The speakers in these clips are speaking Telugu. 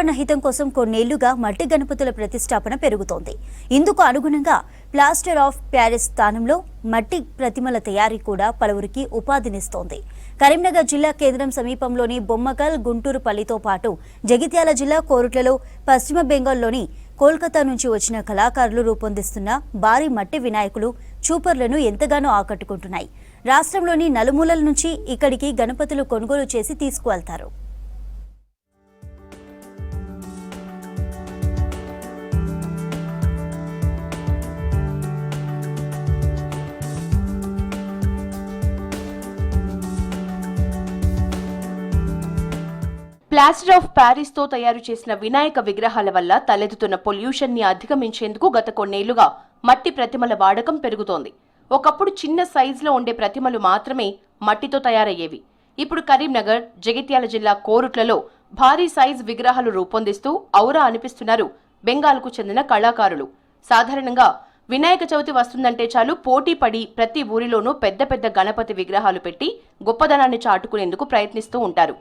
పర్యావరణ హితం కోసం కొన్నేళ్లుగా మట్టి గణపతుల ప్రతిష్టాపన పెరుగుతోంది. ఇందుకు అనుగుణంగా ప్లాస్టర్ ఆఫ్ ప్యారిస్ స్థానంలో మట్టి ప్రతిమల తయారీ కూడా పలువురికి ఉపాధినిస్తోంది. కరీంనగర్ జిల్లా కేంద్రం సమీపంలోని బొమ్మకల్, గుంటూరుపల్లితో పాటు జగిత్యాల జిల్లా కోరుట్లలో, పశ్చిమ బెంగాల్లోని కోల్కతా నుంచి వచ్చిన కళాకారులు రూపొందిస్తున్న భారీ మట్టి వినాయకులు చూపర్లను ఎంతగానో ఆకట్టుకుంటున్నాయి. రాష్ట్రంలోని నలుమూలల నుంచి ఇక్కడికి గణపతులు కొనుగోలు చేసి తీసుకువెళ్తారు. ప్లాస్టర్ ఆఫ్ ప్యారిస్ తో తయారు చేసిన వినాయక విగ్రహాల వల్ల తలెత్తుతున్న పొల్యూషన్ ని అధిగమించేందుకు గత కొన్నేళ్లుగా మట్టి ప్రతిమల వాడకం పెరుగుతోంది. ఒకప్పుడు చిన్న సైజులో ఉండే ప్రతిమలు మాత్రమే మట్టితో తయారయ్యేవి. ఇప్పుడు కరీంనగర్, జగిత్యాల జిల్లా కోరుట్లలో భారీ సైజ్ విగ్రహాలు రూపొందిస్తూ ఔరా అనిపిస్తున్నారు బెంగాల్కు చెందిన కళాకారులు. సాధారణంగా వినాయక చవితి వస్తుందంటే చాలు పోటీ పడి ప్రతి ఊరిలోనూ పెద్ద పెద్ద గణపతి విగ్రహాలు పెట్టి గొప్పదనాన్ని చాటుకునేందుకు ప్రయత్నిస్తూ ఉంటారు.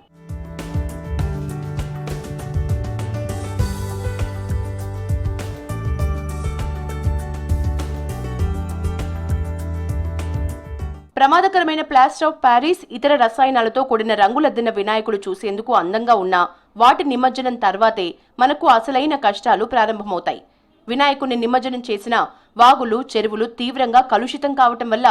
ప్రమాదకరమైన ప్లాస్టర్ ఆఫ్ ప్యారిస్, ఇతర రసాయనాలతో కూడిన రంగులద్దిన వినాయకుడు చూసేందుకు అందంగా ఉన్నా వాటి నిమజ్జనం తర్వాతే మనకు అసలైన కష్టాలు ప్రారంభమవుతాయి. వినాయకుడిని నిమజ్జనం చేసిన వాగులు, చెరువులు తీవ్రంగా కలుషితం కావటం వల్ల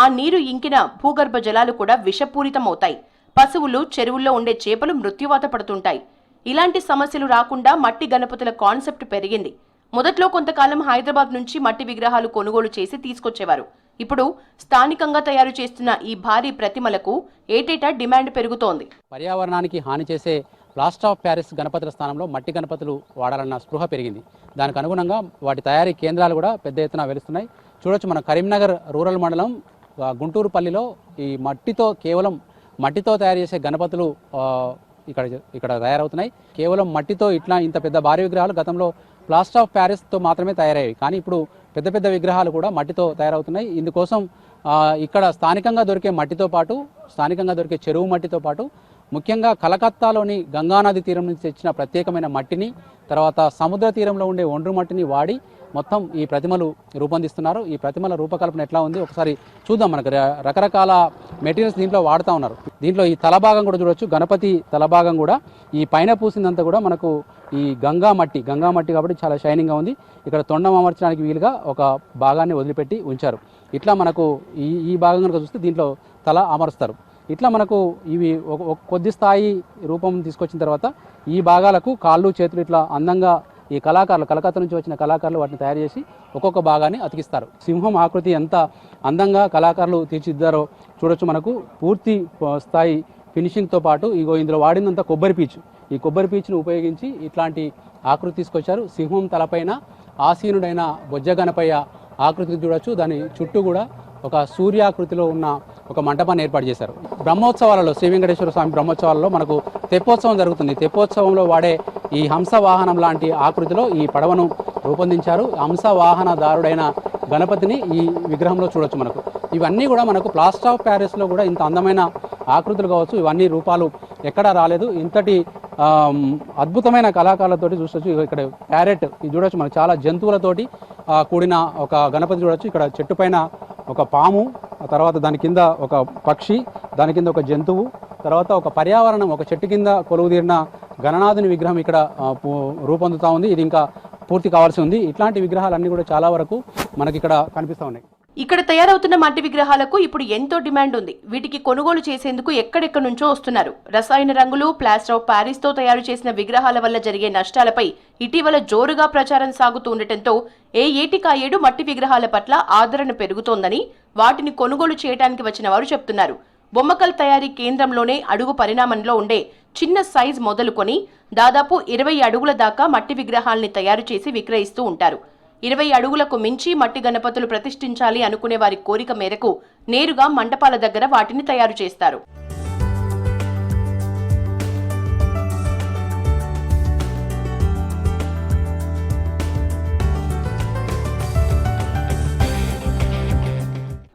ఆ నీరు ఇంకిన భూగర్భ జలాలు కూడా విషపూరితమవుతాయి. పశువులు, చెరువుల్లో ఉండే చేపలు మృత్యువాత పడుతుంటాయి. ఇలాంటి సమస్యలు రాకుండా మట్టి గణపతుల కాన్సెప్ట్ పెరిగింది. మొదట్లో కొంతకాలం హైదరాబాద్ నుంచి మట్టి విగ్రహాలు కొనుగోలు చేసి తీసుకొచ్చేవారు. ఇప్పుడు స్థానికంగా తయారు చేస్తున్న ఈ భారీ ప్రతిమలకు ఏటేటా డిమాండ్ పెరుగుతోంది. పర్యావరణానికి హాని చేసే ప్లాస్టర్ ఆఫ్ ప్యారిస్ గణపతుల స్థానంలో మట్టి గణపతులు వాడాలన్న స్పృహ పెరిగింది. దానికి అనుగుణంగా వాటి తయారీ కేంద్రాలు కూడా పెద్ద ఎత్తున వెలుస్తున్నాయి. చూడొచ్చు, మన కరీంనగర్ రూరల్ మండలం గుంటూరుపల్లిలో ఈ కేవలం మట్టితో తయారు చేసే గణపతులు ఇక్కడ తయారవుతున్నాయి. కేవలం మట్టితో ఇంత పెద్ద భారీ విగ్రహాలు గతంలో ప్లాస్టర్ ఆఫ్ ప్యారిస్తో మాత్రమే తయారయ్యాయి. కానీ ఇప్పుడు పెద్ద పెద్ద విగ్రహాలు కూడా మట్టితో తయారవుతున్నాయి. ఇందుకోసం ఇక్కడ స్థానికంగా దొరికే మట్టితో పాటు, స్థానికంగా దొరికే చెరువు మట్టితో పాటు, ముఖ్యంగా కలకత్తాలోని గంగానది తీరం నుంచి తెచ్చిన ప్రత్యేకమైన మట్టిని, తర్వాత సముద్ర తీరంలో ఉండే ఒండ్రు మట్టిని వాడి మొత్తం ఈ ప్రతిమలు రూపొందిస్తున్నారు. ఈ ప్రతిమల రూపకల్పన ఎట్లా ఉంది ఒకసారి చూద్దాం. మనకు రకరకాల మెటీరియల్స్ దీంట్లో వాడుతూ ఉన్నారు. దీంట్లో ఈ తలభాగం కూడా చూడొచ్చు. గణపతి తలభాగం కూడా ఈ పైన పూసిందంతా కూడా మనకు ఈ గంగా మట్టి కాబట్టి చాలా షైనింగ్గా ఉంది. ఇక్కడ తొండం అమర్చడానికి వీలుగా ఒక భాగాన్ని వదిలిపెట్టి ఉంచారు. ఇట్లా మనకు ఈ భాగం కనుక చూస్తే దీంట్లో తల అమరుస్తారు. ఇట్లా మనకు ఇవి కొద్ది స్థాయి రూపం తీసుకొచ్చిన తర్వాత ఈ భాగాలకు కాళ్ళు, చేతులు ఇట్లా అందంగా ఈ కలకత్తా నుంచి వచ్చిన కళాకారులు వాటిని తయారు చేసి ఒక్కొక్క భాగాన్ని అతికిస్తారు. సింహం ఆకృతి ఎంత అందంగా కళాకారులు తీర్చిదిద్దారో చూడొచ్చు. మనకు పూర్తి స్థాయి ఫినిషింగ్తో పాటు ఇందులో వాడిందంతా కొబ్బరి పీచు. ఈ కొబ్బరి పీచును ఉపయోగించి ఇట్లాంటి ఆకృతి తీసుకొచ్చారు. సింహం తలపైన ఆసీనుడైన బొజ్జ గణపయ్య ఆకృతిని చూడొచ్చు. దాని చుట్టూ కూడా ఒక సూర్యాకృతిలో ఉన్న ఒక మంటపాన్ని ఏర్పాటు చేశారు. బ్రహ్మోత్సవాలలో, శ్రీ వెంకటేశ్వర స్వామి బ్రహ్మోత్సవాలలో మనకు తెప్పోత్సవం జరుగుతుంది. తెప్పోత్సవంలో వాడే ఈ హంస వాహనం లాంటి ఆకృతిలో ఈ పడవను రూపొందించారు. హంస వాహనదారుడైన గణపతిని ఈ విగ్రహంలో చూడొచ్చు. మనకు ఇవన్నీ కూడా మనకు ప్లాస్టర్ ఆఫ్ ప్యారిస్లో కూడా ఇంత అందమైన ఆకృతులు కావచ్చు, ఇవన్నీ రూపాలు ఎక్కడా రాలేదు. ఇంతటి అద్భుతమైన కళాకారులతోటి చూడొచ్చు. ఇక్కడ ప్యారెట్ ఇది చూడొచ్చు. మనకు చాలా జంతువులతోటి కూడిన ఒక గణపతి చూడొచ్చు. ఇక్కడ చెట్టు పైన ఒక పాము, తర్వాత దాని కింద ఒక పక్షి, దాని కింద ఒక జంతువు, తర్వాత ఒక పర్యావరణం, ఒక చెట్టు కింద కొలువుదీరిన గణనాథుని విగ్రహం ఇక్కడ రూపొందుతూ ఉంది. ఇది ఇంకా పూర్తి కావాల్సి ఉంది. ఇట్లాంటి విగ్రహాలన్నీ కూడా చాలా వరకు మనకి ఇక్కడ కనిపిస్తూ ఉన్నాయి. ఇక్కడ తయారవుతున్న మట్టి విగ్రహాలకు ఇప్పుడు ఎంతో డిమాండ్ ఉంది. వీటికి కొనుగోలు చేసేందుకు ఎక్కడెక్కడి నుంచో వస్తున్నారు. రసాయన రంగులు, ప్లాస్టర్ ఆఫ్ ప్యారిస్ తో తయారు చేసిన విగ్రహాల వల్ల జరిగే నష్టాలపై ఇటీవల జోరుగా ప్రచారం సాగుతూ ఉండటంతో ఏటికాయేడు మట్టి విగ్రహాల పట్ల ఆదరణ పెరుగుతోందని వాటిని కొనుగోలు చేయడానికి వచ్చిన వారు చెప్తున్నారు. బొమ్మకల్ తయారీ కేంద్రంలోనే అడుగు పరిణామంలో ఉండే చిన్న సైజ్ మొదలుకొని దాదాపు 20 అడుగుల దాకా మట్టి విగ్రహాల్ని తయారు చేసి విక్రయిస్తూ ఉంటారు. 20 అడుగులకు మించి మట్టి గణపతులు ప్రతిష్ఠించాలి అనుకునే వారి కోరిక మేరకు నేరుగా మండపాల దగ్గర వాటిని తయారు చేస్తారు.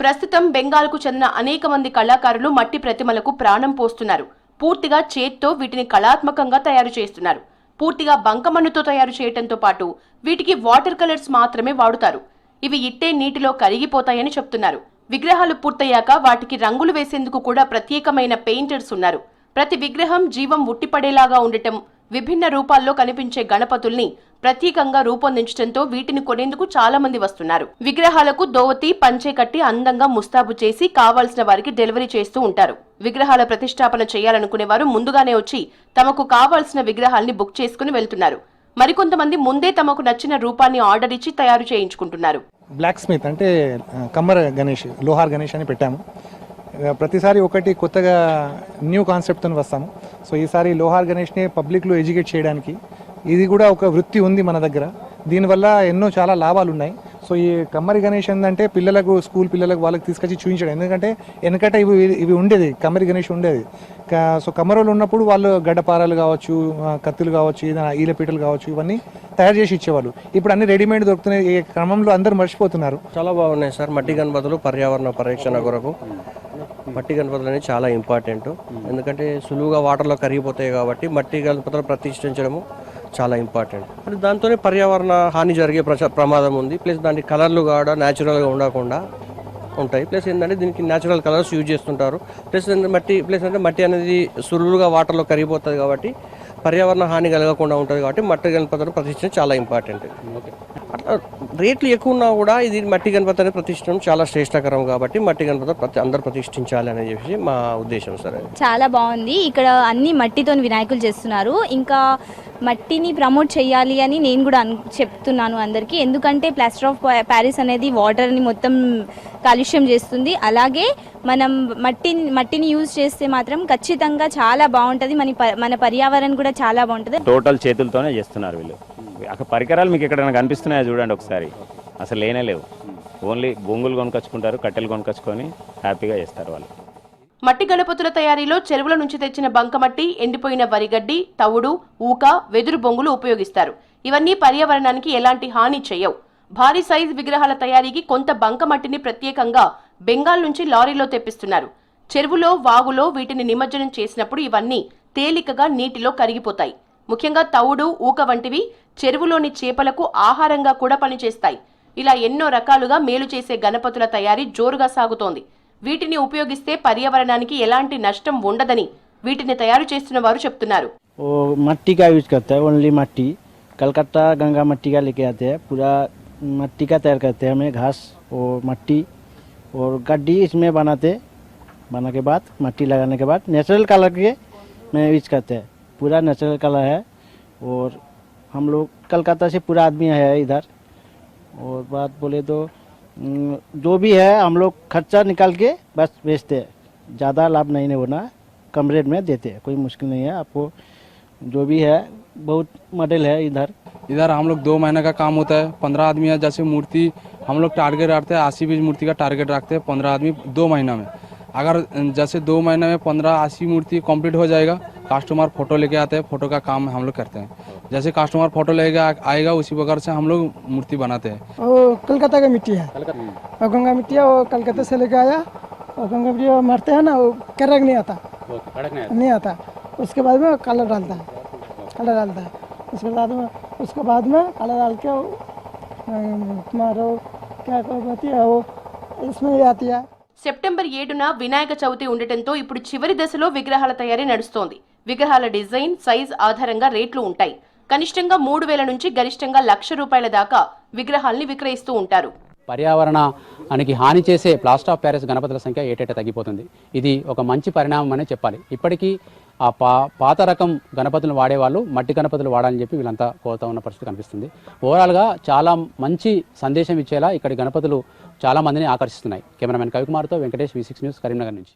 ప్రస్తుతం బెంగాల్కు చెందిన అనేక మంది కళాకారులు మట్టి ప్రతిమలకు ప్రాణం పోస్తున్నారు. పూర్తిగా చేత్తో వీటిని కళాత్మకంగా తయారు చేస్తున్నారు. పూర్తిగా బంకమన్నుతో తయారు చేయటంతో పాటు వీటికి వాటర్ కలర్స్ మాత్రమే వాడుతారు. ఇవి ఇట్టే నీటిలో కరిగిపోతాయని చెప్తున్నారు. విగ్రహాలు పూర్తయ్యాక వాటికి రంగులు వేసేందుకు కూడా ప్రత్యేకమైన పెయింటర్స్ ఉన్నారు. ప్రతి విగ్రహం జీవం ఉట్టిపడేలాగా ఉండటం, విభిన్న రూపాల్లో కనిపించే గణపతుల్ని ప్రత్యేకంగా రూపొందించడంతో వీటిని కొనేందుకు చాలా మంది వస్తున్నారు. విగ్రహాలకు దోవతి, పంచె కట్టి అందంగా ముస్తాబు చేసి కావాల్సిన వారికి డెలివరీ చేస్తూ ఉంటారు. విగ్రహాల ప్రతిష్టాపన చేయాలనుకునే వారు ముందుగానే వచ్చి తమకు కావాల్సిన విగ్రహాల్ని బుక్ చేసుకుని వెళ్తున్నారు. మరికొంతమంది ముందే తమకు నచ్చిన రూపాన్ని ఆర్డర్ ఇచ్చి తయారు చేయించుకుంటున్నారు. బ్లాక్ స్మిత్ అంటే కమ్మర గణేష్, లోహార్ గణేష్ అని పెట్టాము. ప్రతిసారి ఒకటి కొత్తగా న్యూ కాన్సెప్ట్తో వస్తాము. సో ఈసారి లోహార్ గణేష్ని పబ్లిక్లో ఎడ్యుకేట్ చేయడానికి ఇది కూడా ఒక వృత్తి ఉంది మన దగ్గర. దీనివల్ల ఎన్నో చాలా లాభాలు ఉన్నాయి. సో ఈ కమ్మరి గణేష్ ఏంటంటే పిల్లలకు, స్కూల్ పిల్లలకు వాళ్ళకి తీసుకొచ్చి చూపించడం. ఎందుకంటే వెనకట ఇవి ఉండేది, కమ్మరి గణేష్ ఉండేది. సో కమ్మరోలు ఉన్నప్పుడు వాళ్ళు గడ్డపారాలు కావచ్చు, కత్తులు కావచ్చు, ఈలపీటలు కావచ్చు, ఇవన్నీ తయారు చేసి ఇచ్చేవాళ్ళు. ఇప్పుడు అన్ని రెడీమేడ్ దొరుకుతున్నాయి. ఈ క్రమంలో అందరూ మర్చిపోతున్నారు. చాలా బాగున్నాయి సార్. మట్టి గణపతులు పర్యావరణ పరిరక్షణ కొరకు మట్టి గణపతులు అనేది చాలా ఇంపార్టెంట్. ఎందుకంటే సులువుగా వాటర్లో కరిగిపోతాయి కాబట్టి మట్టి గణపతులు ప్రతిష్ఠించడము చాలా ఇంపార్టెంట్. అంటే దాంతోనే పర్యావరణ హాని జరిగే ప్రమాదం ఉంది. ప్లస్ దాని కలర్లు కూడా న్యాచురల్గా ఉండకుండా ఉంటాయి. ప్లస్ ఏంటంటే దీనికి న్యాచురల్ కలర్స్ యూజ్ చేస్తుంటారు. ప్లస్ మట్టి అనేది సులువుగా వాటర్లో కరిగిపోతుంది కాబట్టి పర్యావరణ హాని కలగకుండా ఉంటుంది కాబట్టి మట్టి గణపతులు ప్రతిష్ఠించడం చాలా ఇంపార్టెంట్. అట్లా రేట్లు ఎక్కువ ఉన్నా కూడా ఇది మట్టి గణపతి అనేది ప్రతిష్ఠించడం చాలా శ్రేష్టకరం కాబట్టి మట్టి గణపతి అందరూ ప్రతిష్ఠించాలి అని చెప్పి మా ఉద్దేశం సార్. చాలా బాగుంది. ఇక్కడ అన్ని మట్టితో వినాయకులు చేస్తున్నారు. ఇంకా మట్టిని ప్రమోట్ చేయాలి అని నేను కూడా చెప్తున్నాను అందరికీ. ఎందుకంటే ప్లాస్టర్ ఆఫ్ ప్యారిస్ అనేది వాటర్ని మొత్తం కాలుష్యం చేస్తుంది. అలాగే మనం మట్టిని యూజ్ చేస్తే మాత్రం ఖచ్చితంగా చాలా బాగుంటుంది. మన పర్యావరణం కూడా చాలా బాగుంటుంది. టోటల్ చేతులతోనే చేస్తున్నారు వీళ్ళు. అక్కడ పరికరాలు మీకు ఎక్కడైనా కనిపిస్తున్నాయో చూడండి ఒకసారి. అసలు లేనే లేవు. ఓన్లీ బొంగులు కొనుకొచ్చుకుంటారు, కట్టెలు కొనుకొచ్చుకొని హ్యాపీగా చేస్తారు వాళ్ళు. మట్టి గణపతుల తయారీలో చెరువుల నుంచి తెచ్చిన బంకమట్టి, ఎండిపోయిన వరిగడ్డి, తవుడు, ఊక, వెదురు బొంగులు ఉపయోగిస్తారు. ఇవన్నీ పర్యావరణానికి ఎలాంటి హాని చేయవు. భారీ సైజ్ విగ్రహాల తయారీకి కొంత బంకమట్టిని ప్రత్యేకంగా బెంగాల్ నుంచి లారీలో తెప్పిస్తున్నారు. చెరువులో, వాగులో వీటిని నిమజ్జనం చేసినప్పుడు ఇవన్నీ తేలికగా నీటిలో కరిగిపోతాయి. ముఖ్యంగా తవుడు, ఊక వంటివి చెరువులోని చేపలకు ఆహారంగా కూడా పనిచేస్తాయి. ఇలా ఎన్నో రకాలుగా మేలు చేసే గణపతుల తయారీ జోరుగా సాగుతోంది. వీటిని ఉపయోగిస్తే పర్యావరణానికి ఎలాంటి నష్టం ఉండదని వీటిని తయారు చేస్తున్న వారు చెప్తున్నారు. मट्टी का यूज करता है, ओनली मट्टी। कलकत्ता गंगा मट्टी का लेके आते हैं, पूरा मट्टी का तैयार करते हैं हमें, घास और मट्टी और गड्डी इसमें बना के बाद मट्टी लगाने के बाद नेचुरल कलर के में यूज करते हैं। पूरा नेचुरल कलर है और हम लोग कलकत्ता से पूरा आदमी है इधर। और बात बोले तो जो भी है हम लोग खर्चा निकाल के बस बेचते हैं, ज़्यादा लाभ नहीं होना, कम रेट में देते हैं, कोई मुश्किल नहीं है आपको। जो भी है बहुत मॉडल है इधर हम लोग 2 महीने का काम होता है। 15 आदमी है, जैसे मूर्ति हम लोग टारगेट रखते हैं 80 बीज मूर्ति का टारगेट रखते हैं 15 आदमी 2 महीना में। अगर जैसे 2 महीने में 15-80 मूर्ति कंप्लीट हो जाएगा, कस्टमर फोटो लेके आते हैं, फोटो का काम हम लोग करते हैं। जैसे कस्टमर फोटो लेके आएगा उसी प्रकार से हम लोग मूर्ति बनाते हैं। वो कलकत्ता का मिट्टी है, और गंगा मिट्टी है, वो कलकत्ता से लेके आया, और गंगा मिट्टी मारते हैं ना, वो कड़क नहीं आता, नहीं आता। उसके बाद में कलर डालता है, उसके बाद में कलर डाल के तुम्हारा क्या कहती है वो इसमें आती है। సెప్టెంబర్ 7న వినాయక చవితి ఉండటంతో ఇప్పుడు చివరి దశలో విగ్రహాల తయారీ నడుస్తోంది. విగ్రహాల డిజైన్, సైజ్ ఆధారంగా రేట్లు ఉంటాయి. కనిష్టంగా 3,000 నుంచి గరిష్టంగా ₹1,00,000 దాకా విగ్రహాల్ని విక్రయిస్తూ ఉంటారు. పర్యావరణానికి హాని చేసే ప్లాస్టర్ ఆఫ్ ప్యారిస్ గణపతుల సంఖ్య ఏటేటా తగ్గిపోతుంది. ఇది ఒక మంచి పరిణామం అనే చెప్పాలి. ఇప్పటికీ ఆ పాత రకం గణపతులు వాడేవాళ్ళు మట్టి గణపతులు వాడాలని చెప్పి వీళ్ళంతా కోరుతా ఉన్న పరిస్థితి కనిపిస్తుంది. ఓవరాల్గా చాలా మంచి సందేశం ఇచ్చేలా ఇక్కడి గణపతులు చాలా మందిని ఆకర్షిస్తున్నాయి. కెమెరామెన్ కవికుమార్తో వెంకటేష్, V6 న్యూస్, కరీంనగర్ నుంచి.